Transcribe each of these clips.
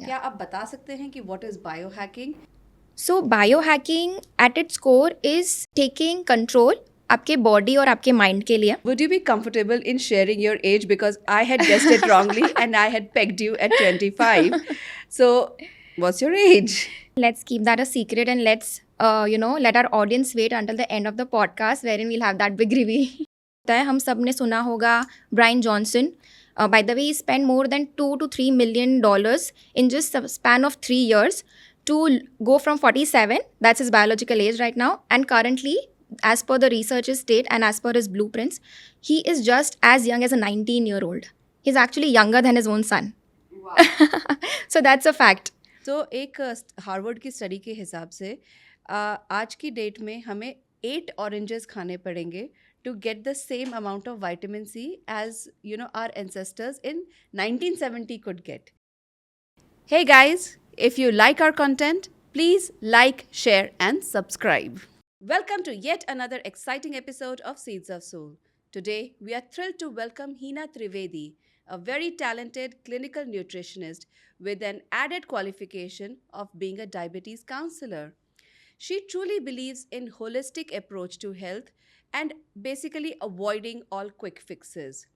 क्या आप बता सकते हैं कि what is biohacking? So biohacking at its core is taking control आपके बॉडी और आपके माइंड के लिए. Would you be comfortable in sharing your age because I had guessed it wrongly and I had pegged you at 25. So, what's your age? Let's keep that a secret and let's let our audience wait until the end of the podcast wherein we'll have that big reveal. हम सब ने सुना होगा Bryan Johnson. By the way, he spent more than $2 to $3 million in just a span of 3 years to go from 47, that's his biological age right now, and currently, as per the researchers state and as per his blueprints, he is just as young as a 19-year-old. He's actually younger than his own son. Wow. So that's a fact. तो एक Harvard की study के हिसाब से आज की date में हमें 8 ऑरेंजेस खाने पड़ेंगे to get the same amount of vitamin C as our ancestors in 1970 could get. Hey guys, if you like our content, please like, share and subscribe. Welcome to yet another exciting episode of Seeds of Soul. Today we are thrilled to welcome Hina Trivedi, a very talented clinical nutritionist with an added qualification of being a diabetes counselor. She truly believes in holistic approach to health and basically avoiding all quick fixes.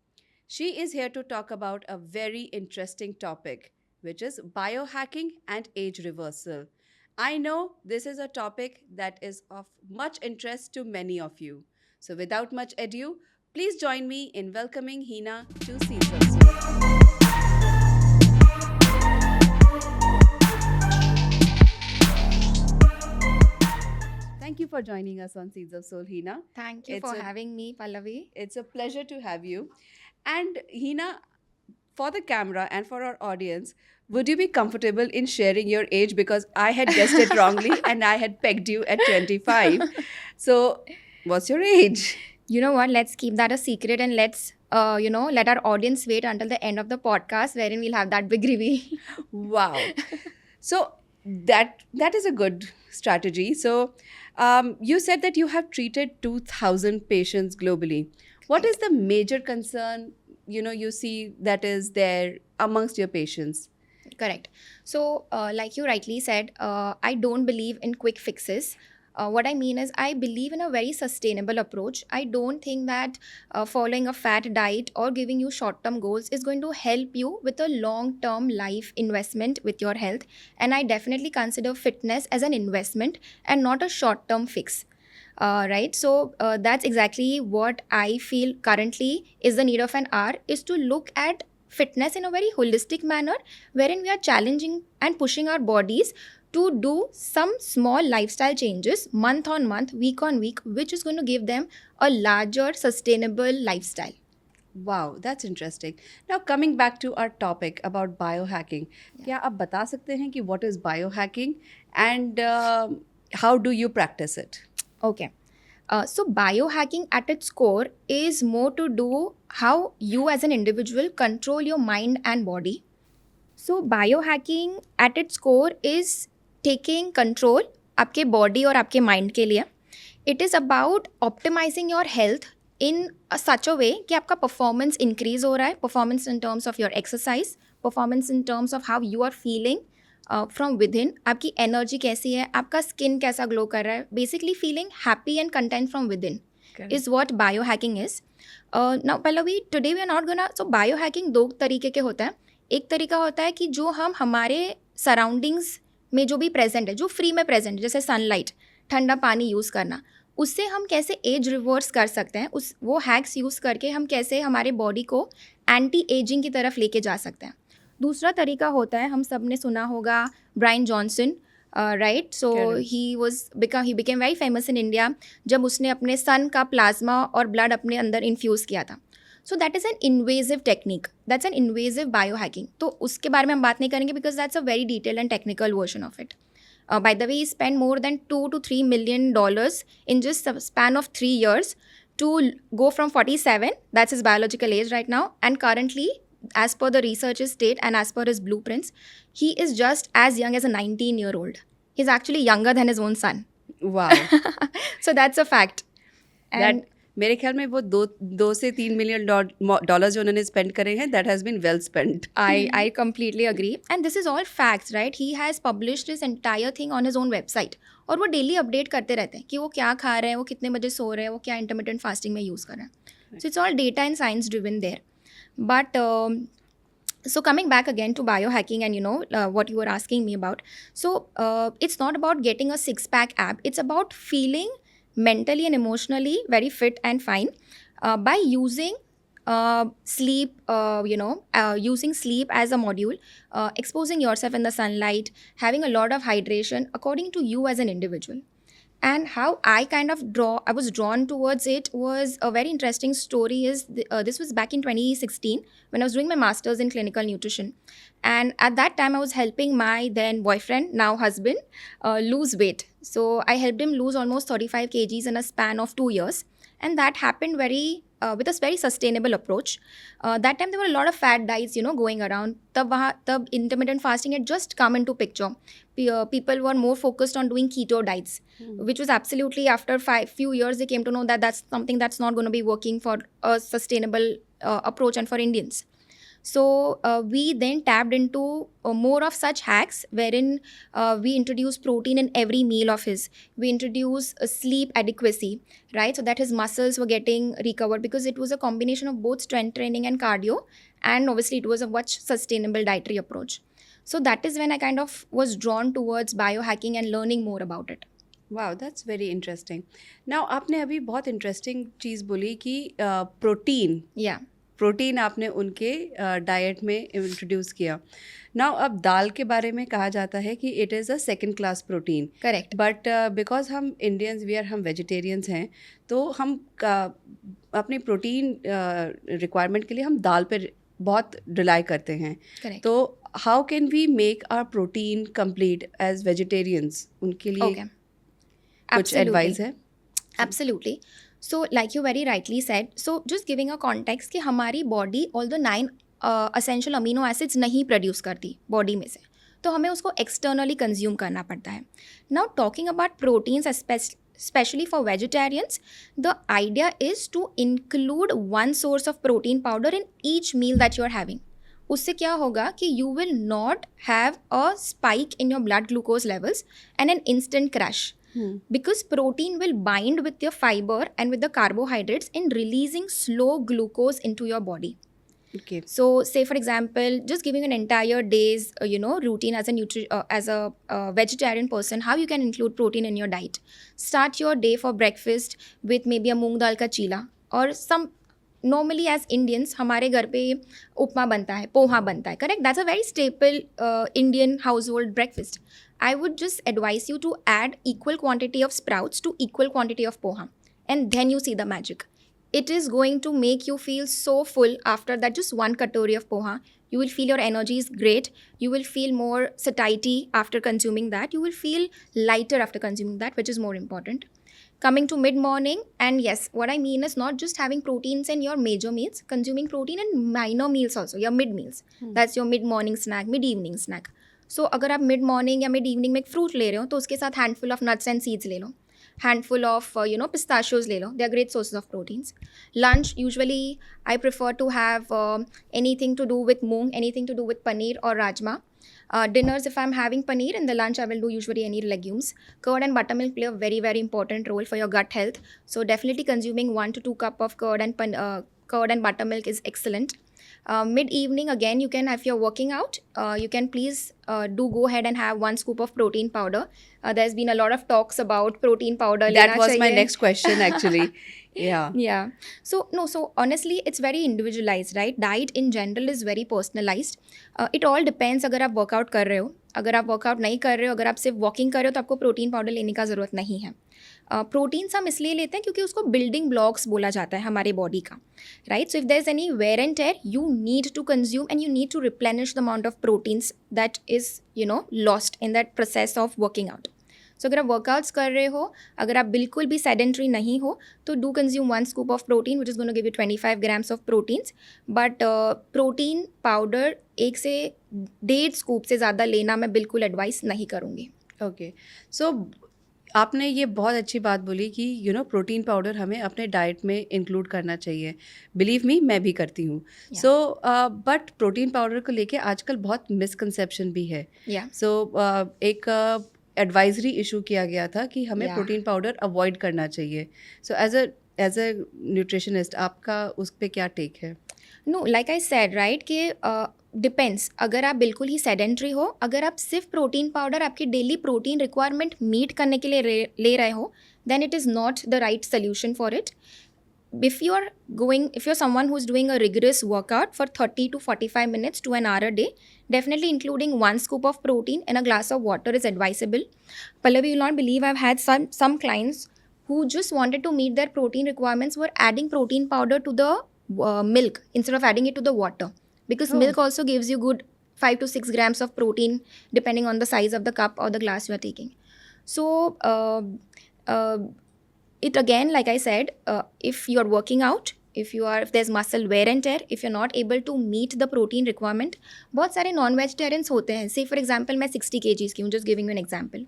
She is here to talk about a very interesting topic, which is biohacking and age reversal. I know this is a topic that is of much interest to many of you. So without much ado, please join me in welcoming Hina to Seeds of Soul. Thank you for joining us on Seeds of Soul, Hina. Thank you for having me, Pallavi. It's a pleasure to have you. And Hina, for the camera and for our audience, would you be comfortable in sharing your age because I had guessed it wrongly and I had pegged you at 25. So, what's your age? You know what? Let's keep that a secret and let's let our audience wait until the end of the podcast wherein we'll have that big reveal. Wow. So that is a good strategy. So you said that you have treated 2,000 patients globally. What is the major concern you see that is there amongst your patients? Correct. So, like you rightly said, I don't believe in quick fixes. What I mean is, I believe in a very sustainable approach. I don't think that following a fat diet or giving you short term goals is going to help you with a long term life investment with your health. And I definitely consider fitness as an investment and not a short term fix. Right, so that's exactly what I feel currently is the need of an hour, is to look at fitness in a very holistic manner wherein we are challenging and pushing our bodies to do some small lifestyle changes month on month, week on week, which is going to give them a larger sustainable lifestyle. Wow, that's interesting. Now coming back to our topic about biohacking, क्या आप बता सकते हैं कि what is biohacking and how do you practice it? Okay. So biohacking at its core is more to do how you as an individual control your mind and body. So biohacking at its core is taking control आपके body और आपके mind के लिए. It is about optimizing your health in such a way कि आपका performance increase हो रहा है, performance in terms of your exercise, performance in terms of how you are feeling from within, आपकी energy कैसी है, आपका skin कैसा glow कर रहा है, basically feeling happy and content from within. Correct. Is what biohacking is. Now Pallavi, today we are not gonna, so biohacking दो तरीके के होता है. एक तरीका होता है कि जो हम हमारे सराउंडिंग्स में जो भी प्रेजेंट है, जो फ्री में प्रेजेंट है, जैसे सनलाइट, ठंडा पानी यूज़ करना, उससे हम कैसे एज रिवर्स कर सकते हैं, वो हैक्स यूज़ करके हम कैसे हमारे बॉडी को एंटी एजिंग की तरफ लेके जा सकते हैं. दूसरा तरीका होता है, हम सब ने सुना होगा Bryan Johnson, right, so he became very famous in India जब उसने अपने सन का प्लाज्मा और ब्लड अपने अंदर इन्फ्यूज़ किया था. सो that is an invasive technique, that's an invasive biohacking. तो उसके बारे में हम बात नहीं करेंगे because that's a very detailed and technical version of it. By the way, he spent more than $2 to $3 million in just a span of 3 years to go from 47, that's his biological age right now, and currently, as per the researchers state and as per his blueprints, he is just as young as a 19-year-old. He's actually younger than his own son. Wow. So that's a fact. And मेरे ख्याल में वो 2 से 3 million dollar जो उन्होंने spend करे हैं, that has been well spent. I completely agree. And this is all facts, right? He has published this entire thing on his own website. और वो डेली अपडेट करते रहते हैं कि वो क्या खा रहे हैं, वो कितने बजे सो रहे हैं, वो क्या इंटरमिटेंट फास्टिंग में यूज़ कर रहे हैं. So it's all data and science driven there. But so coming back again to biohacking and what you were asking me about. So it's not about getting a six-pack ab. It's about feeling mentally and emotionally very fit and fine by using sleep, using sleep as a module, exposing yourself in the sunlight, having a lot of hydration according to you as an individual. And how I was drawn towards it was a very interesting story. This was back in 2016 when I was doing my master's in clinical nutrition. And at that time, I was helping my then boyfriend, now husband, lose weight. So I helped him lose almost 35 kgs in a span of 2 years. And that happened with a very sustainable approach. That time there were a lot of fad diets, going around. Tab intermittent fasting had just come into picture. People were more focused on doing keto diets, which was absolutely after few years they came to know that that's something that's not going to be working for a sustainable approach and for Indians. So we then tapped into more of such hacks wherein we introduce protein in every meal of his. We introduce sleep adequacy, right? So that his muscles were getting recovered because it was a combination of both strength training and cardio. And obviously it was a much sustainable dietary approach. So that is when I kind of was drawn towards biohacking and learning more about it. Wow, that's very interesting. Now आपने अभी बहुत interesting चीज़ बोली कि protein Yeah, protein आपने उनके diet में introduce किया। Now अब दाल के बारे में कहा जाता है कि it is a second class protein, correct. But because हम इंडियंस हम वेजिटेरियंस हैं, तो हम अपनी प्रोटीन रिक्वायरमेंट के लिए हम दाल पर बहुत रिलाई करते हैं। Correct. तो how can we make our protein complete as vegetarians? उनके लिए Okay. कुछ एडवाइस है? Absolutely. So, like you very rightly said, so just giving a context कि हमारी body although 9 essential amino acids नहीं produce करती body में से, तो हमें उसको externally consume करना पड़ता है. Now, talking about proteins, especially for vegetarians, the idea is to include one source of protein powder in each meal that you are having. उससे क्या होगा कि you will not have a spike in your blood glucose levels and an instant crash. Because protein will bind with your fiber and with the carbohydrates in releasing slow glucose into your body. Okay. So say for example, just giving an entire day's routine as a vegetarian person, how you can include protein in your diet. Start your day for breakfast with maybe a moong dal ka chila or some. Normally as Indians हमारे घर पे उपमा बनता है, पोहा बनता है, correct? That's a very staple Indian household breakfast. I would just advise you to add equal quantity of sprouts to equal quantity of poha, and then you see the magic. It is going to make you feel so full after that just one katori of poha. You will feel your energy is great. You will feel more satiety after consuming that. You will feel lighter after consuming that, which is more important. Coming to mid-morning, and yes, what I mean is not just having proteins in your major meals, consuming protein in minor meals also, your mid meals. That's your mid-morning snack, mid-evening snack. So अगर आप mid morning या mid evening में एक fruit ले रहे हो तो उसके साथ handful of nuts and seeds ले लो, हैंडफुल ऑफ पिस्ताशियोज ले लो. They are great sources of proteins. Lunch usually I prefer to have anything to do with moong, anything to do with paneer और rajma. Dinners, if I'm having paneer, in the lunch I will do usually any legumes. Curd and buttermilk play a very, very important role for your gut health. So definitely consuming 1 to 2 cup of curd and buttermilk is excellent. Mid-evening, again, you can, if you're working out, you can please go ahead and have 1 scoop of protein powder. There's been a lot of talks about protein powder. That was my next question actually. Yeah. So honestly, it's very individualized, right? Diet in general is very personalized. It all depends. अगर आप workout कर रहे हो, अगर आप workout नहीं कर रहे हो, अगर आप सिर्फ वॉकिंग कर रहे हो तो आपको प्रोटीन पाउडर लेने का ज़रूरत नहीं है. प्रोटीन्स हम इसलिए लेते हैं क्योंकि उसको बिल्डिंग ब्लॉक्स बोला जाता है हमारे बॉडी का, right? So if there is any wear and tear, you need to consume and you need to replenish the amount of proteins that is lost in that process of working out. So अगर आप workouts कर रहे हो, अगर आप बिल्कुल भी sedentary नहीं हो, तो do consume 1 scoop of protein which is going to give you 25 grams of proteins. But protein powder 1 से 1.5 scoop से ज़्यादा लेना मैं बिल्कुल एडवाइस नहीं करूँगी. ओके. सो आपने ये बहुत अच्छी बात बोली कि प्रोटीन पाउडर हमें अपने डाइट में इंक्लूड करना चाहिए। बिलीव मी, मैं भी करती हूँ। Yeah. So but protein powder को लेके आजकल बहुत मिसकंसेप्शन भी है। Yeah. सो एक एडवाइजरी इशू किया गया था कि हमें Yeah. प्रोटीन पाउडर अवॉइड करना चाहिए। सो एज अ न्यूट्रिशनिस्ट आपका उस पर क्या टेक है? No, like I said right कि डिपेंड्स। अगर आप बिल्कुल ही सेडेंट्री हो, अगर आप सिर्फ प्रोटीन पाउडर आपकी डेली प्रोटीन रिक्वायरमेंट मीट करने के लिए ले रहे हो, then it is not the right solution for it. If you're someone who's doing a rigorous workout for 30 to 45 minutes to an hour a day, definitely including 1 scoop of protein in a glass of water is advisable. Pallavi, you'll not believe I've had some clients who just wanted to meet their protein requirements were adding protein powder to the milk instead of adding it to the water, because Oh. milk also gives you good 5 to 6 grams of protein depending on the size of the cup or the glass you are taking. So uh, it again, like I said, if you're working out, if there's muscle wear and tear, if you're not able to meet the protein requirement, बहुत सारे non vegetarians होते हैं. से for example मैं 60 kgs की हूँ, just giving you an example,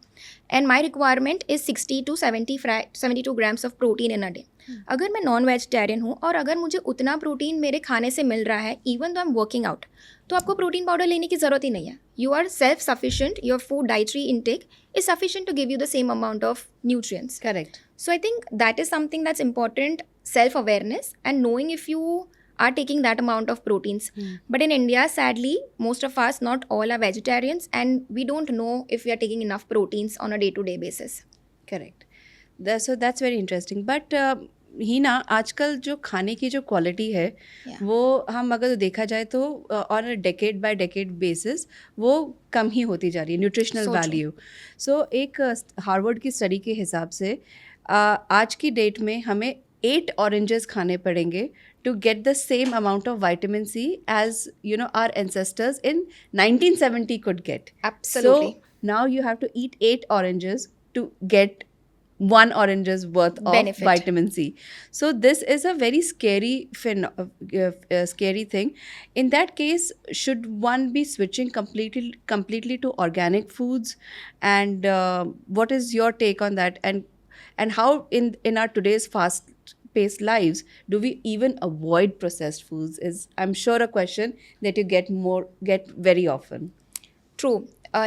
and my requirement is 60 to 72 grams of protein in a day. अगर मैं नॉन वेजिटेरियन हूँ और अगर मुझे उतना प्रोटीन मेरे खाने से मिल रहा है even though I am working out, तो आपको प्रोटीन पाउडर लेने की ज़रूरत ही नहीं है. You are self sufficient, your food dietary intake is sufficient to give you the same amount of nutrients. Correct. So I think that is something that's important, self-awareness and knowing if you are taking that amount of proteins. But in India, sadly, most of us, not all are vegetarians, and we don't know if we are taking enough proteins on a day-to-day basis. Correct. So that's very interesting. But हीना, आजकल जो खाने की जो quality है वो हम अगर देखा जाए तो on a decade bye decade basis वो कम ही होती जा रही है, न्यूट्रिशनल वैल्यू. सो एक हार्वर्ड की स्टडी के हिसाब से आज की डेट में हमें 8 ऑरेंजेस खाने पड़ेंगे to get the same amount of vitamin C as our ancestors in 1970 could get. Absolutely. So now you have to eat 8 oranges to get 1 orange's worth of benefit. Vitamin C. So this is a very scary scary thing. In that case, should one be switching completely to organic foods? And what is your take on that? And how in our today's fast-paced lives do we even avoid processed foods? Is, I'm sure, a question that you get very often. True.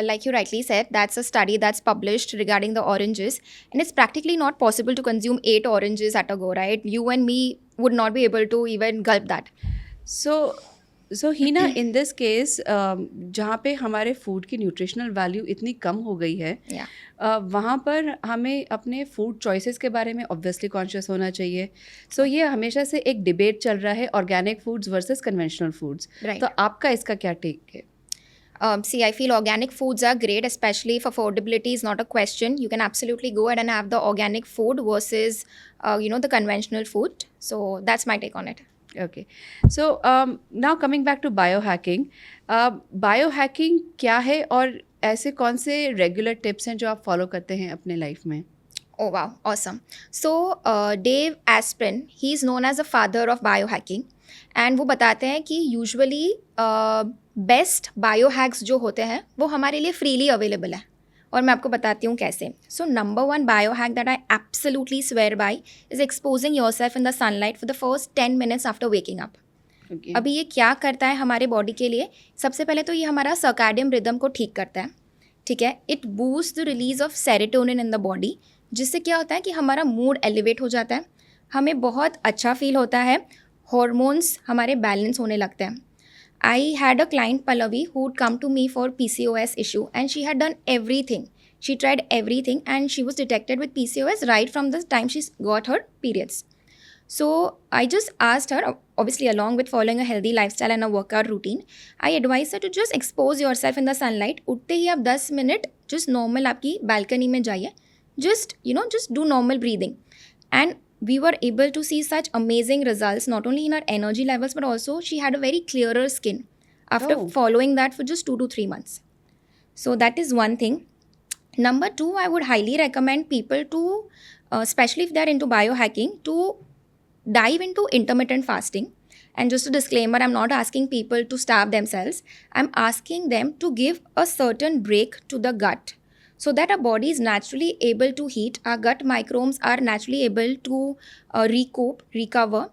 Like you rightly said, that's a study that's published regarding the oranges, and it's practically not possible to consume 8 oranges at a go, right? You and me would not be able to even gulp that. So Hina, in this case, जहाँ पे हमारे food की nutritional value इतनी कम हो गई है, वहाँ पर हमें अपने फूड चॉइसेस के बारे में ऑब्वियसली कॉन्शियस होना चाहिए. सो ये हमेशा से एक डिबेट चल रहा है, organic foods versus conventional foods. तो आपका इसका क्या टेक है? See, I feel organic foods are great, especially if affordability is not a question. You can absolutely go ahead and have the organic food versus, the conventional food. So that's my take on it. Okay. So now coming back to biohacking. Biohacking क्या है और ऐसे कौन से regular tips हैं जो आप follow करते हैं अपने लाइफ में? Oh wow, awesome. So Dave Asprey, he is known as the father of biohacking, and वो बताते हैं कि यूजुअली बेस्ट बायोहैक्स जो होते हैं वो हमारे लिए फ्रीली अवेलेबल है, और मैं आपको बताती हूँ कैसे. So number 1 biohack that I absolutely swear by is exposing yourself in the sunlight for the first 10 minutes after waking up. अभी ये क्या करता है हमारे बॉडी के लिए? सबसे पहले तो ये हमारा सर्कैडियन रिदम को ठीक करता है, ठीक है. It boost the release of serotonin in the body, जिससे क्या होता है कि हमारा मूड एलिवेट हो जाता है, हमें बहुत अच्छा फील होता है, हॉर्मोन्स हमारे बैलेंस होने लगते हैं. I had a client, Pallavi, who would come to me for PCOS issue, and she had done everything. She tried everything and she was detected with PCOS right from the time she got her periods. So I just asked her, obviously along with following a healthy lifestyle and a workout routine, I advised her to just expose yourself in the sunlight. उठते ही आप 10 minute just normal आपकी balcony में जाइए, just do normal breathing, and we were able to see such amazing results, not only in her energy levels, but also she had a very clearer skin after following that for just 2 to 3 months. So that is one thing. Number 2, I would highly recommend people to, especially if they're into biohacking, to dive into intermittent fasting. And just a disclaimer, I'm not asking people to starve themselves. I'm asking them to give a certain break to the gut. so that our body is naturally able to heat, our gut microbes are naturally able to recover,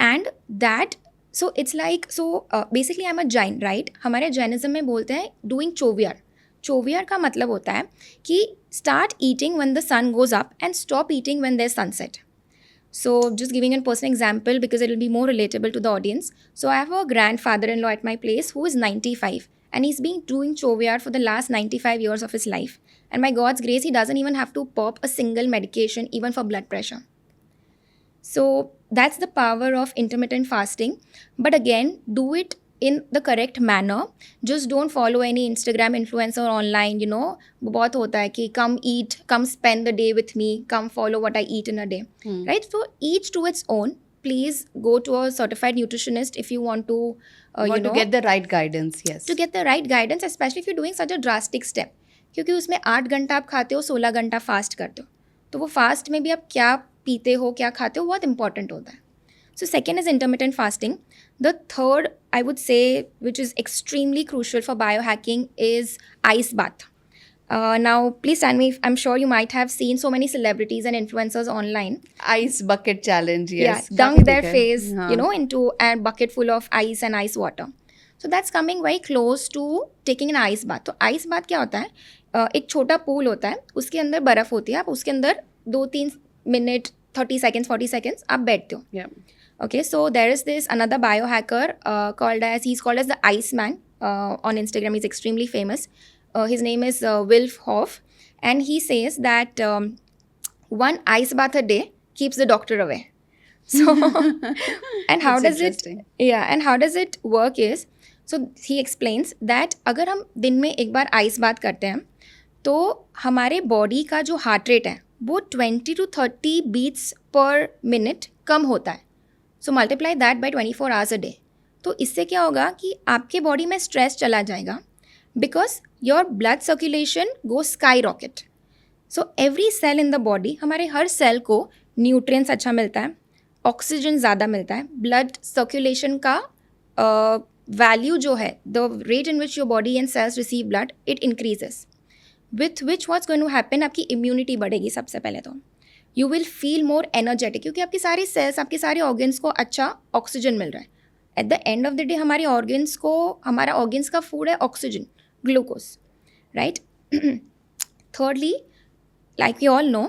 and that, so it's like, so basically I'm a Jain, right? हमारे Jainism में बोलते हैं doing चोवियर. चोवियर का मतलब होता है कि start eating when the sun goes up and stop eating when there sunset. So just giving a personal example because it will be more relatable to the audience. So I have a grandfather-in-law at my place who is 95 and he's been doing Choviar for the last 95 years of his life. And by God's grace, he doesn't even have to pop a single medication even for blood pressure. So that's the power of intermittent fasting. But again, do it in the correct manner. Just don't follow any Instagram influencer online, you know. वो बहुत होता है कि come eat, come spend the day with me, come follow what I eat in a day. Right? So each to its own. Please go to a certified nutritionist if you want to, to get the right guidance, yes. To get the right guidance, especially if you're doing such a drastic step. क्योंकि उसमें 8 घंटा आप खाते हो, 16 घंटा fast करते हो. तो वो फास्ट में भी आप क्या पीते हो, क्या खाते हो, बहुत इंपॉर्टेंट होता है. So second is intermittent fasting. The third, I would say, which is extremely crucial for biohacking, is ice bath. Now, please tell me, I'm sure you might have seen so many celebrities and influencers online. Ice bucket challenge, yes. Yeah, dunk their face, you know, into a bucket full of ice and ice water. So that's coming very close to taking an ice bath. तो ice bath क्या होता है? एक छोटा pool होता है, उसके अंदर बर्फ़ होती है, आप उसके अंदर 2-3 मिनट, 30 seconds, 40 seconds आप बैठते हो. Yeah. Okay, so there is this another biohacker he's called as the Iceman on Instagram. He's extremely famous. His name is Wilf Hoff, and he says that one ice bath a day keeps the doctor away. So, and how does it? Yeah, and how does it work is, so he explains that अगर हम दिन में एक बार ice bath करते हैं, तो हमारे body का जो heart rate है, वो 20 to 30 beats per minute कम होता है. So multiply that by 24 hours a day. तो इससे क्या होगा कि आपके बॉडी में स्ट्रेस चला जाएगा because your blood circulation go sky rocket. So every cell in the body, हमारे हर सेल को न्यूट्रिएंट्स अच्छा मिलता है, ऑक्सीजन ज़्यादा मिलता है, ब्लड सर्कुलेशन का वैल्यू जो है, the rate in which your body and cells receive blood, it increases, with which what's going to happen, आपकी इम्यूनिटी बढ़ेगी सबसे पहले तो. You will feel more energetic क्योंकि आपकी सारी सेल्स, आपके सारे ऑर्गन्स को अच्छा ऑक्सीजन मिल रहा है. At the end of the day हमारे ऑर्गन्स को, हमारा ऑर्गन्स का फूड है oxygen, glucose, right. Thirdly, like we all know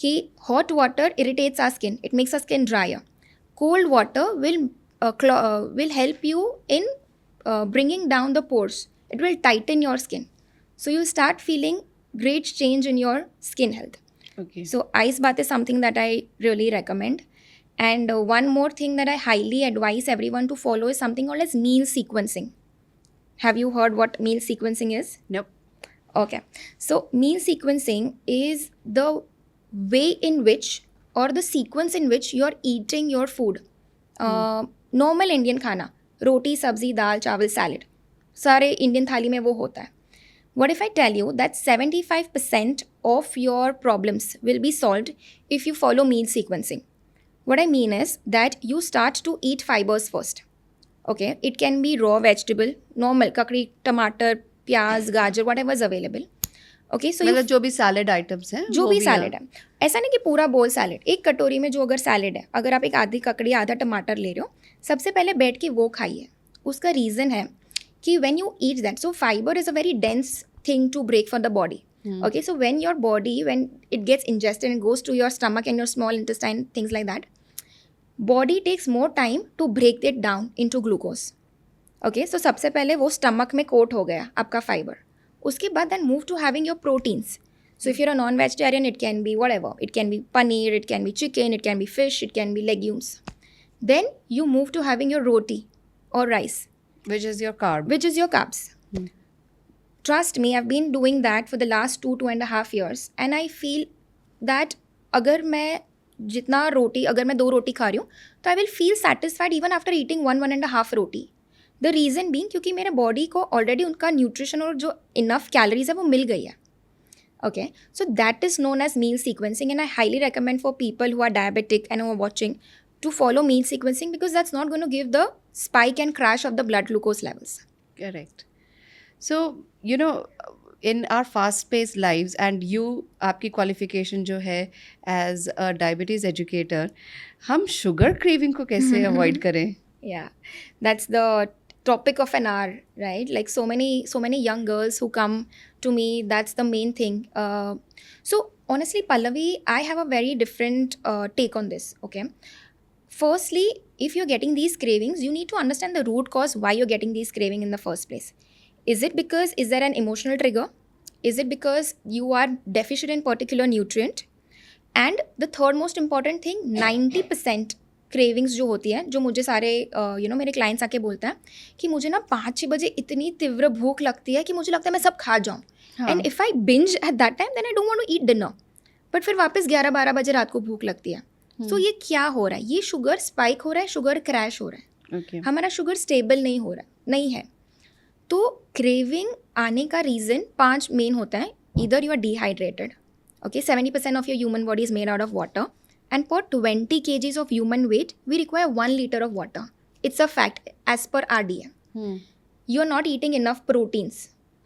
कि hot water irritates our skin, it makes our skin drier. Cold water will help you in bringing down the pores. It will tighten your skin. So you start feeling great change in your skin health. Okay. So ice bath is something that I really recommend. And one more thing that I highly advise everyone to follow is something called as meal sequencing. Have you heard what meal sequencing is? Nope. Okay. So meal sequencing is the way in which, or the sequence in which you're eating your food. Normal Indian खाना, रोटी, सब्जी, दाल, चावल, salad, सारे Indian थाली में वो होता है. What if I tell you that 75% of your problems will be solved if you follow meal sequencing? What I mean is that you start to eat fibers first. Okay, it can be raw vegetable, normal, kakri, tomato, प्याज, गाजर, whatever is available. Okay, सो मतलब जो भी salad items हैं, जो भी salad है, ऐसा नहीं कि पूरा बोल सैलेड. एक कटोरी में जो अगर सैलेड है, अगर आप एक आधी ककड़ी, आधा टमाटर ले रहे हो, सबसे पहले बैठ के वो खाइए. उसका रीज़न है कि when you eat that, so fibre is a very dense thing to break for the body. Okay, so when your body, when it gets ingested and goes to your stomach and your small intestine, things like that, body takes more time to break it down into glucose. Okay, so सबसे पहले वो stomach में coat हो गया आपका fibre. उसके बाद then move to having your proteins. So if you're a non-vegetarian, it can be whatever. It can be paneer, it can be chicken, it can be fish, it can be legumes. Then you move to having your roti or rice. Which is your carb. Which is your carbs. Trust me, I've been doing that for the last 2.5 years. And I feel that अगर मैं जितना रोटी, अगर मैं 2 रोटी खा रही हूँ, तो I will feel satisfied even after eating 1.5 roti. The reason being क्योंकि मेरे बॉडी को ऑलरेडी उनका न्यूट्रिशन और जो इनफ कैलोरीज है वो मिल गई है. Okay, so that is known as meal sequencing, and I highly recommend for people who are diabetic and who are watching to follow meal sequencing because that's not going to give the spike and crash of the blood glucose levels. Correct. So, you know, in our fast paced lives, and you आपकी qualification जो है as a diabetes educator, हम sugar craving को कैसे avoid करें? Yeah, that's the topic of an hour, right? Like so many young girls who come to me, that's the main thing. So honestly, Pallavi, I have a very different take on this. Okay, firstly, if you're getting these cravings, you need to understand the root cause why you're getting these craving in the first place. Is there an emotional trigger? Is it because you are deficient in particular nutrient? And the third most important thing, 90% cravings जो होती है, जो मुझे सारे मेरे clients आके बोलते हैं कि मुझे ना 5-6 बजे इतनी तीव्र भूख लगती है कि मुझे लगता है मैं सब खा जाऊँ, and if I binge at that time then I don't want to eat dinner, but फिर वापस 11-12 बजे रात को भूख लगती है. सो ये क्या हो रहा है? ये शुगर स्पाइक हो रहा है, शुगर क्रैश हो रहा है. हमारा शुगर स्टेबल नहीं हो रहा, नहीं है. तो क्रेविंग आने का रीज़न 5 मेन होता है. Either you are dehydrated. Okay, 70% of your human body is made out of water, and for 20 kgs of human weight, we require 1 liter of water. It's a fact as per RDA. You are not eating enough proteins.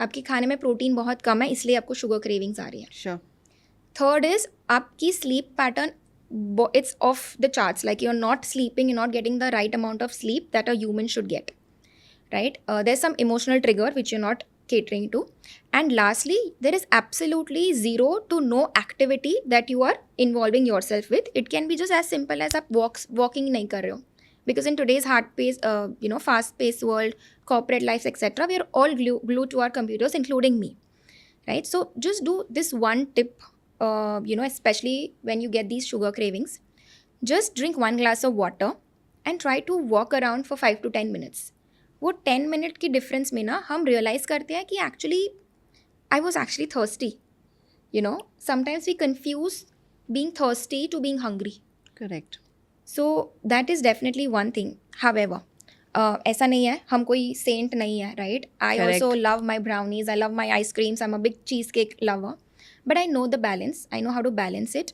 आपके खाने में protein बहुत कम है, इसलिए आपको sugar cravings आ रही है. Sure. Third is आपकी sleep pattern, it's off the charts. Like you're not sleeping, you're not getting the right amount of sleep that a human should get. Right? There's some emotional trigger which you're not catering to, and lastly there is absolutely zero to no activity that you are involving yourself with. It can be just as simple as आप walking नहीं कर रहे हो, because in today's hard paced fast paced world, corporate lives, etc., we are all glued to our computers, including me, right? So just do this one tip, especially when you get these sugar cravings. Just drink 1 glass of water and try to walk around for 5 to 10 minutes. वो 10 minute की difference में ना हम realise करते हैं कि actually I was actually thirsty. Sometimes we confuse being thirsty to being hungry. Correct. So that is definitely one thing. However ऐसा नहीं है, हम कोई सेंट नहीं है, right? I also love my brownies, I love my ice creams, I am a big cheese cake lover, but I know the balance, I know how to balance it.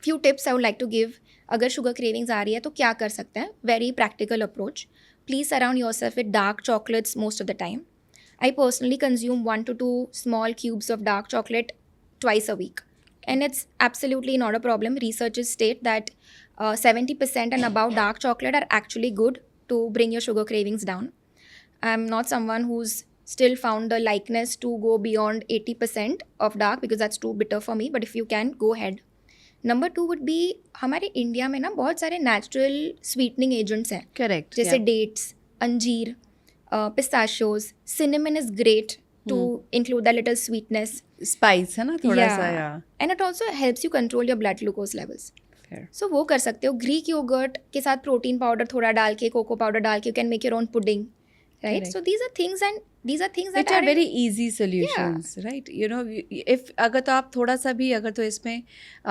Few tips I would like to give. अगर sugar cravings आ रही है तो क्या कर सकते हैं? Very practical approach. Please surround yourself with dark chocolates most of the time. I personally consume 1 to 2 small cubes of dark chocolate twice a week. And it's absolutely not a problem. Researchers state that 70% and above dark chocolate are actually good to bring your sugar cravings down. I'm not someone who's still found the likeness to go beyond 80% of dark because that's too bitter for me. But if you can, go ahead. Number 2 would be, हमारे India में ना बहुत सारे natural sweetening agents हैं. Correct. जैसे dates, अंजीर, pistachios. Cinnamon is great to include the little sweetness. Spice है ना थोड़ा सा. And it also helps you control your blood glucose levels. So वो कर सकते हो. ग्रीक योगर्ट के साथ प्रोटीन पाउडर थोड़ा डाल के, कोको पाउडर डाल के, you can make your own pudding, right? So these are things that which are very easy solutions, right? If अगर तो आप थोड़ा सा भी, अगर तो इसमें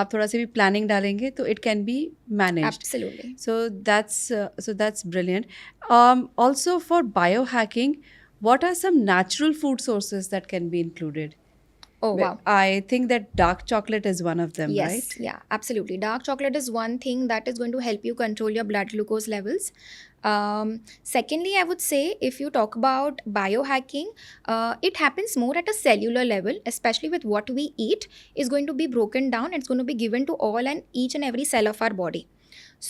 आप थोड़ा सा भी planning डालेंगे तो it can be managed. Absolutely. So that's brilliant. Also for biohacking, what are some natural food sources that can be included? Oh, wow. I think that dark chocolate is one of them, yes, right? Yeah, absolutely. Dark chocolate is one thing that is going to help you control your blood glucose levels. Secondly, I would say if you talk about biohacking, it happens more at a cellular level, especially with what we eat is going to be broken down. It's going to be given to all and each and every cell of our body.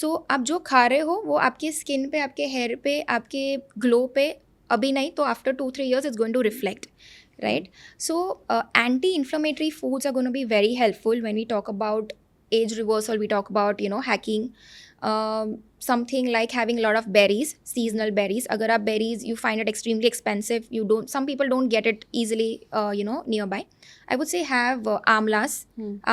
So, आप जो खा रहे हो वो आपके skin पे, आपके hair पे, आपके ग्लो पे अभी नहीं तो after 2-3 years it's going to reflect. Right? So, anti-inflammatory foods are going to be very helpful when we talk about age reversal, we talk about, hacking. Something like having a lot of berries, seasonal berries. Agar aap berries, you find it extremely expensive. Some people don't get it easily, nearby. I would say have amlas.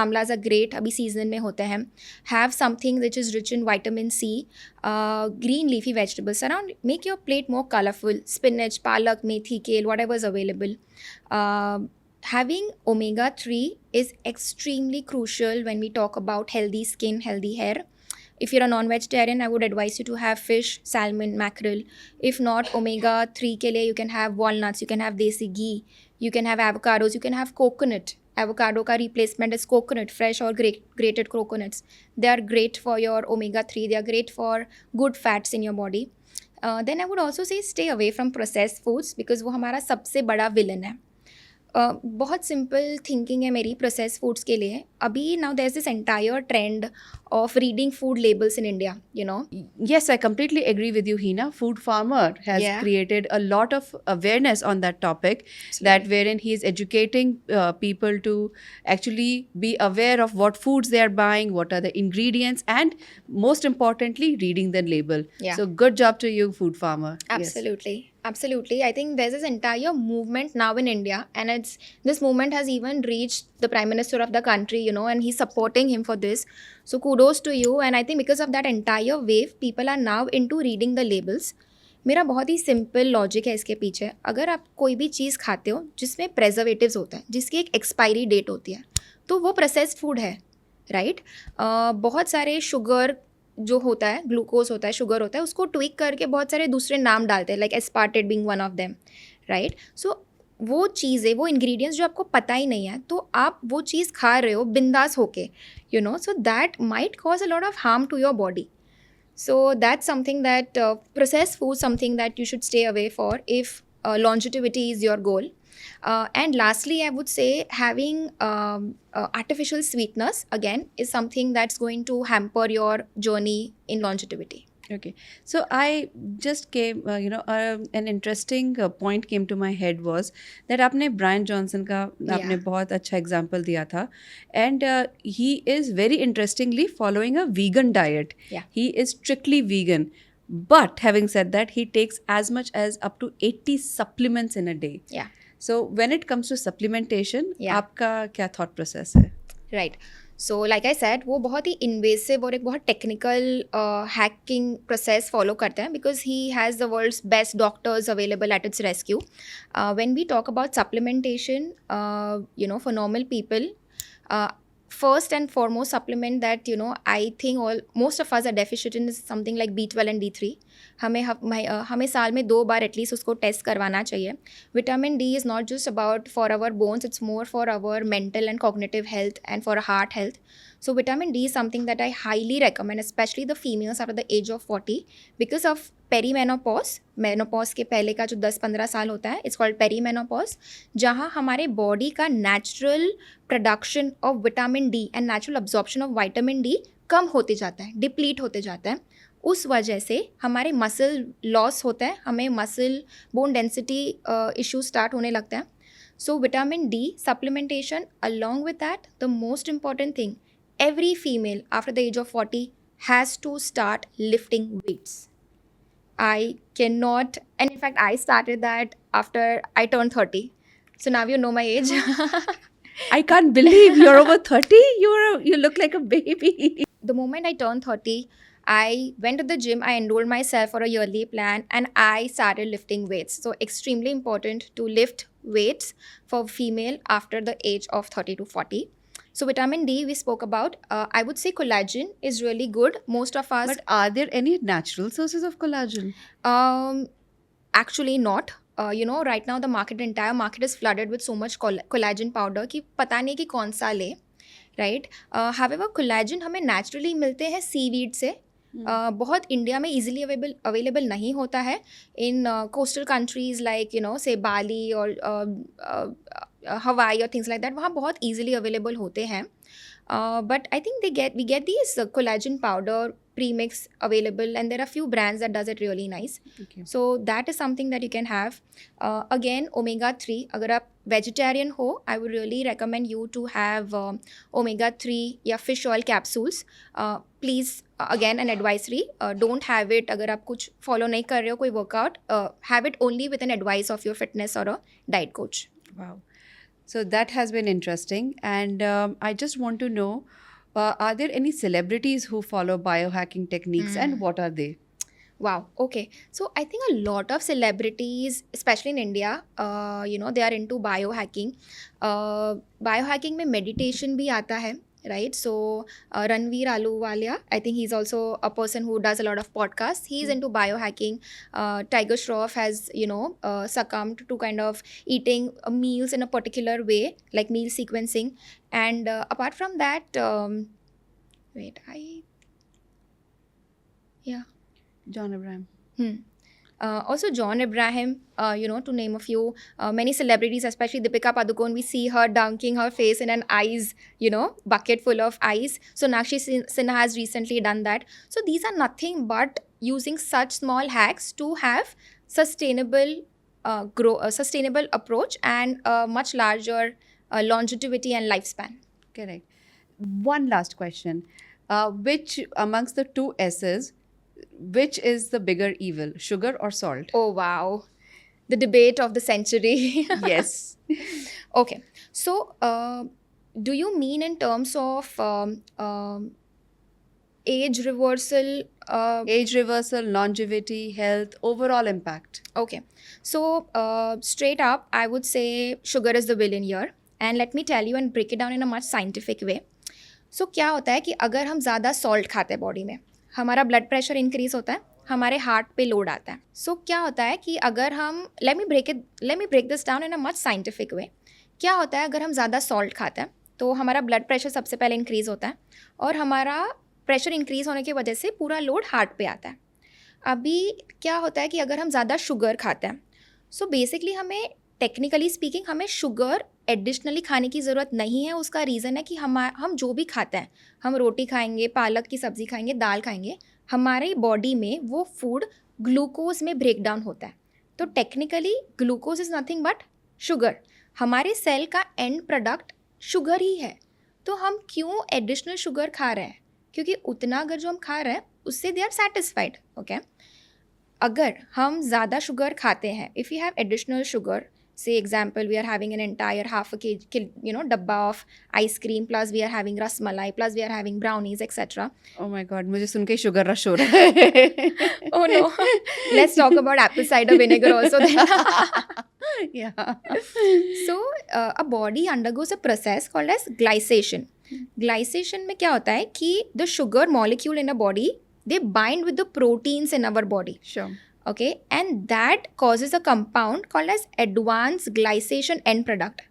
Amlas are great. Abhi season mein hote hain. Have something which is rich in vitamin C. Green leafy vegetables around. Make your plate more colorful. Spinach, palak, methi, kale, whatever is available. Having omega-3 is extremely crucial when we talk about healthy skin, healthy hair. If you're a non-vegetarian, I would advise you to have fish, salmon, mackerel. If not, omega-3 ke liye you can have walnuts, you can have desi ghee, you can have avocados, you can have coconut. Avocado ka replacement is coconut, fresh or grated coconuts. They are great for your omega-3. They are great for good fats in your body. Then I would also say stay away from processed foods because वो हमारा सबसे बड़ा villain है. बहुत simple thinking है मेरी process foods के लिए. अभी now there is this entire trend of reading food labels in India, you know. Yes, I completely agree with you, Hina. Food Farmer has Yeah. created a lot of awareness on that topic, that wherein he is educating people to actually be aware of what foods they are buying, what are the ingredients, and most importantly, reading the label. Yeah. So good job to you, Food Farmer. Yes. Absolutely. Absolutely. I think there's this entire movement now in India, and this movement has even reached the Prime Minister of the country, you know, and he's supporting him for this. So kudos to you. And I think because of that entire wave, people are now into reading the labels. मेरा बहुत ही simple logic है इसके पीछे. अगर आप कोई भी चीज़ खाते हो जिसमें प्रेजर्वेटिव्स होता है, जिसकी एक एक्सपायरी डेट होती है, तो वो प्रोसेस्ड फूड है, राइट. बहुत सारे शुगर जो होता है, ग्लूकोज होता है, शुगर होता है, उसको ट्विक करके बहुत सारे दूसरे नाम डालते हैं, like aspartate being one of them, right. So वो चीज़ें, वो इंग्रेडिएंट्स जो आपको पता ही नहीं है, तो आप वो चीज़ खा रहे हो बिंदास होके, you know. So that might cause a lot of harm to your body. So that's something that processed food, something that you should stay away for if longevity is your goal. And lastly, I would say having artificial sweetness again is something that's going to hamper your journey in longevity. Okay, so I just came, an interesting point came to my head was that आपने Brian Johnson का आपने बहुत अच्छा example दिया था, and he is very interestingly following a vegan diet. Yeah. He is strictly vegan, but having said that, he takes as much as up to 80 supplements in a day. Yeah. So when it comes to supplementation, Yeah. आपका क्या thought process है? Right. So like I said, वो बहुत ही invasive और एक बहुत technical hacking process follow करते हैं, because he has the world's best doctors available at its rescue. When we talk about supplementation, you know, for normal people, first and foremost supplement that, you know, I think most of us are deficient in is something like B12 and D3. हमें साल में 2 बार at least उसको test करवाना चाहिए. Vitamin D is not just about for our bones, it's more for our mental and cognitive health and for heart health. So vitamin D is something that I highly recommend, especially the females after the age of 40, because of perimenopause. Menopause के पहले का जो 10-15 साल होता है, it's called perimenopause, जहाँ हमारे body का natural production of vitamin D and natural absorption of vitamin D कम होते जाता है, डिप्लीट होते जाता है. उस वजह से हमारे मसल लॉस होता है, हमें muscle bone density issue start होने लगता है. So vitamin D supplementation, along with that the most important thing, every female after the age of 40 has to start lifting weights. I cannot, and in fact I started that after I turned 30. So now you know my age. I can't believe you're over 30. You look like a baby. The moment I turned 30, I went to the gym, I enrolled myself for a yearly plan, and I started lifting weights. So extremely important to lift weights for female after the age of 30 to 40. So vitamin D we spoke about. I would say collagen is really good. Most of us... But are there any natural sources of collagen? Actually not. You know, right now the entire market is flooded with so much collagen powder कि पता नहीं कि कौन सा ले, right? However, collagen हमें naturally मिलते हैं seaweed से. बहुत इंडिया में easily available नहीं होता है. In coastal countries like, you know, say Bali or Hawaii or things like that, वहाँ बहुत easily available होते हैं. But I think we get these collagen powder premix available, and there are few brands that does it really nice. Okay. So that is something that you can have. Again, omega 3, अगर आप vegetarian हो, I would really recommend you to have omega 3 या fish oil capsules. Please, again an advisory, don't have it अगर आप कुछ follow नहीं कर रहे हो कोई workout, have it only with an advice of your fitness or a diet coach. Wow. So that has been interesting, and I just want to know, are there any celebrities who follow biohacking techniques, and what are they? Wow. Okay. So I think a lot of celebrities, especially in India, you know, they are into biohacking. Biohacking में meditation भी आता है, right? So Ranveer Ahluwalia, I think he's also a person who does a lot of podcasts. He's into biohacking. Tiger Shroff has, you know, succumbed to kind of eating meals in a particular way, like meal sequencing. And apart from that, John Abraham. Also John Abraham, to name a few, many celebrities, especially Deepika Padukone, we see her dunking her face in an ice, bucket full of ice. So Nakshi Sinha has recently done that. So these are nothing but using such small hacks to have sustainable sustainable approach and a much larger longevity and lifespan. Correct. One last question. Which amongst the two S's, which is the bigger evil, sugar or salt? Oh wow, the debate of the century. Yes. Okay, so do you mean in terms of age reversal? Age reversal, longevity, health, overall impact. Okay, so straight up, I would say sugar is the villain here. And let me tell you and break it down in a much scientific way. So क्या होता है कि अगर हम ज़्यादा salt खाते हैं body में, हमारा ब्लड प्रेशर इंक्रीज होता है, हमारे हार्ट पे लोड आता है. सो क्या होता है कि अगर हम let me break this down in a much scientific way. क्या होता है अगर हम ज़्यादा सॉल्ट खाते हैं तो हमारा ब्लड प्रेशर सबसे पहले इंक्रीज होता है और हमारा प्रेशर इंक्रीज होने की वजह से पूरा लोड हार्ट पे आता है. अभी क्या होता है कि अगर हम ज़्यादा शुगर खाते हैं, सो बेसिकली हमें टेक्निकली स्पीकिंग हमें शुगर एडिशनली खाने की ज़रूरत नहीं है. उसका रीज़न है कि हम जो भी खाते हैं, हम रोटी खाएंगे, पालक की सब्ज़ी खाएंगे, दाल खाएंगे, हमारी बॉडी में वो फूड ग्लूकोज में ब्रेक डाउन होता है. तो technically glucose is nothing but sugar. हमारे सेल का एंड प्रोडक्ट शुगर ही है. तो हम क्यों एडिशनल शुगर खा रहे हैं? क्योंकि उतना अगर जो हम खा रहे हैं उससे दे आर सेटिस्फाइड. ओके, अगर हम ज़्यादा शुगर खाते हैं, if you have additional sugar, say example, we are having an entire half a kg, dabba of ice cream, plus we are having rasmalai, plus we are having brownies, etc. Oh my god, मुझे सुन के sugar rush हो रहा है. Oh no, let's talk about apple cider vinegar also then. Yeah. So a body undergoes a process called as glycation. Glycation में क्या होता है कि the sugar molecule in a body, they bind with the proteins in our body. Sure. Okay, and that causes a compound called as advanced glycation end product.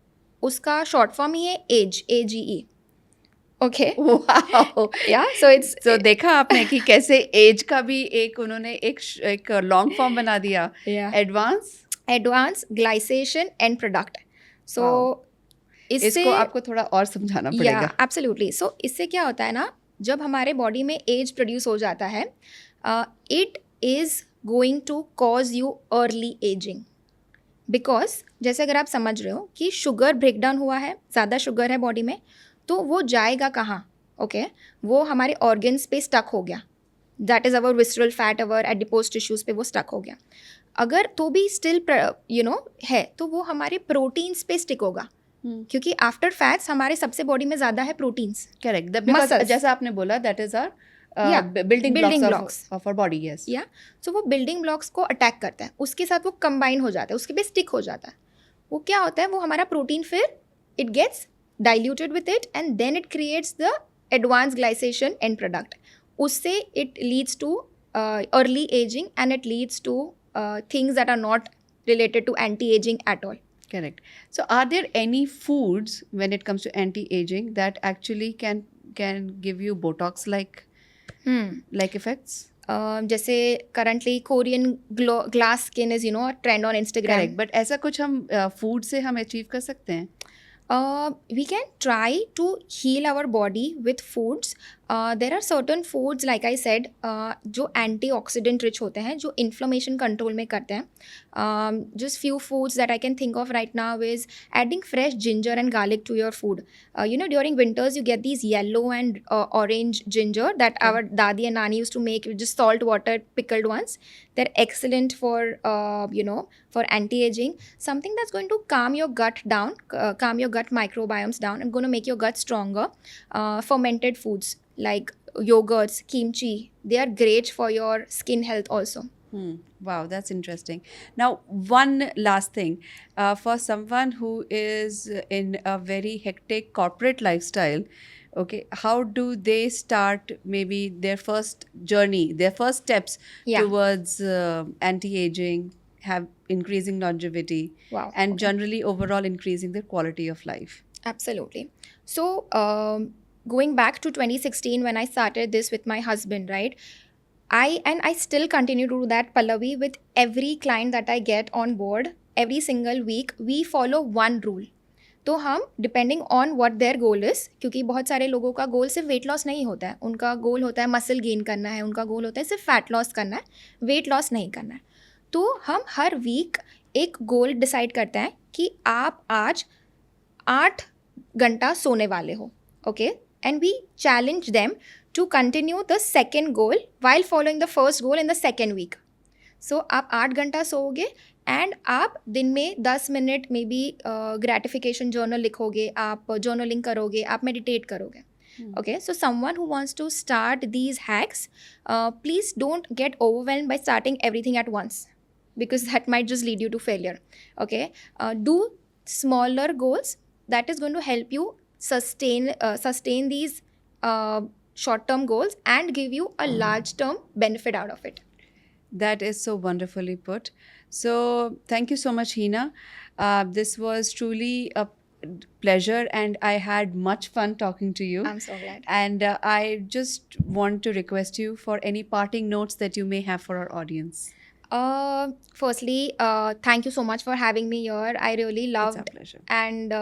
उसका short form ही है AGE. Okay. Wow. Yeah, so it's So देखा आपने कि कैसे age का भी उन्होंने एक long form बना दिया. yeah, Advance. glycation end product. So Wow. इससे इसको आपको थोड़ा और समझाना पड़ेगा. yeah, absolutely. So इससे क्या होता है ना, जब हमारे बॉडी में एज प्रोड्यूस हो जाता है, it is going to cause you early ageing. Because जैसे अगर आप समझ रहे हो कि शुगर ब्रेक डाउन हुआ है, ज़्यादा शुगर है बॉडी में, तो वो जाएगा कहाँ? ओके, वो हमारे ऑर्गन्स पे स्टक हो गया. That is our visceral fat, our adipose tissues पे वो स्टक हो गया. अगर तो भी स्टिल है तो वो हमारे प्रोटीन्स पे स्टिक होगा. क्योंकि आफ्टर फैट्स हमारे सबसे बॉडी में ज़्यादा है प्रोटीन्स. Correct. Muscles. जैसा आपने बोला, that is our Yeah, building building blocks of our body. Yes. या सो वो बिल्डिंग ब्लॉक्स को अटैक करता है, उसके साथ वो कंबाइन हो जाता है, उसके पे स्टिक हो जाता है. वो क्या होता है, वो हमारा प्रोटीन फिर it gets diluted with it and then it creates the advance glycation end product. उससे it leads to early ageing and it leads to things that are not related to anti-aging at all. Correct. So are there any foods when it comes to anti-aging that actually can give you Botox like effects? जैसे currently Korean glass skin is trend on Instagram. Correct. But ऐसा कुछ हम food से हम achieve कर सकते हैं? We can try to heal our body with foods. There are certain foods, like I said, जो antioxidant rich होते हैं, जो inflammation control में करते हैं. Just few foods that I can think of right now is adding fresh ginger and garlic to your food. During winters you get these yellow and orange ginger that our dadi and nani used to make with just salt water pickled ones. They're excellent for for anti-aging. Something that's going to calm your gut down, calm your gut microbiomes down, and going to make your gut stronger. Fermented foods like yogurts, kimchi, they are great for your skin health also. Wow, that's interesting. Now, one last thing. For someone who is in a very hectic corporate lifestyle, okay, how do they start maybe their first journey, their first steps Yeah. towards anti-aging, have increasing longevity, Wow. and Okay. generally overall increasing their quality of life? Absolutely. So, going back to 2016 when I started this with my husband, right? I still continue to do that, Pallavi, with every client that I get on board. Every single week we follow one rule. तो हम depending on what there goal is, क्योंकि बहुत सारे लोगों का गोल सिर्फ weight loss नहीं होता है, उनका गोल होता है मसल गेन करना है, उनका गोल होता है सिर्फ फैट लॉस करना है, वेट लॉस नहीं करना है. तो हम हर वीक एक गोल डिसाइड करते हैं कि आप आज 8 घंटा सोने वाले हो, okay, and we challenge them to continue the second goal while following the first goal in the second week. So आप 8 घंटा सोओगे एंड आप दिन में 10 minute may be gratification journal लिखोगे, आप जर्नलिंग करोगे, आप मेडिटेट करोगे. Okay, so someone who wants to start these hacks, please don't get overwhelmed by starting everything at once, because that might just lead you to failure. Okay, do smaller goals that is going to help you sustain these short term goals and give you a large term benefit out of it. That is so wonderfully put. So, thank you so much, Hina. This was truly a pleasure, and I had much fun talking to you. I'm so glad. And I just want to request you for any parting notes that you may have for our audience. Firstly, thank you so much for having me here. I really It's our loved pleasure. and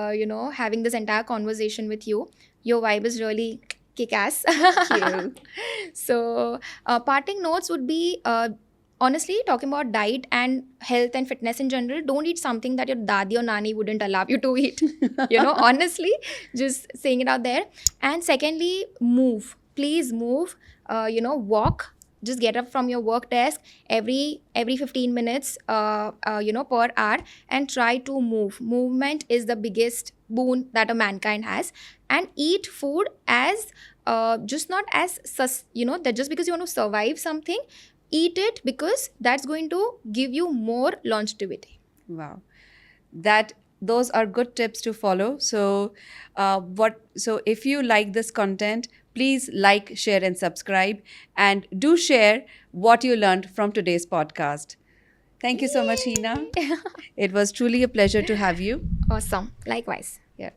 having this entire conversation with you. Your vibe is really kick-ass. Thank you. So, parting notes would be, honestly, talking about diet and health and fitness in general, don't eat something that your dadi or nani wouldn't allow you to eat. Honestly, just saying it out there. And secondly, move. Please move. Walk. Just get up from your work desk every 15 minutes, per hour, and try to move. Movement is the biggest boon that a mankind has. And eat food as just not as that just because you want to survive something. Eat it because that's going to give you more longevity. Wow. Those are good tips to follow. So if you like this content, please like, share, and subscribe. And do share what you learned from today's podcast. Thank you so much, Hina. It was truly a pleasure to have you. Awesome. Likewise. Yeah.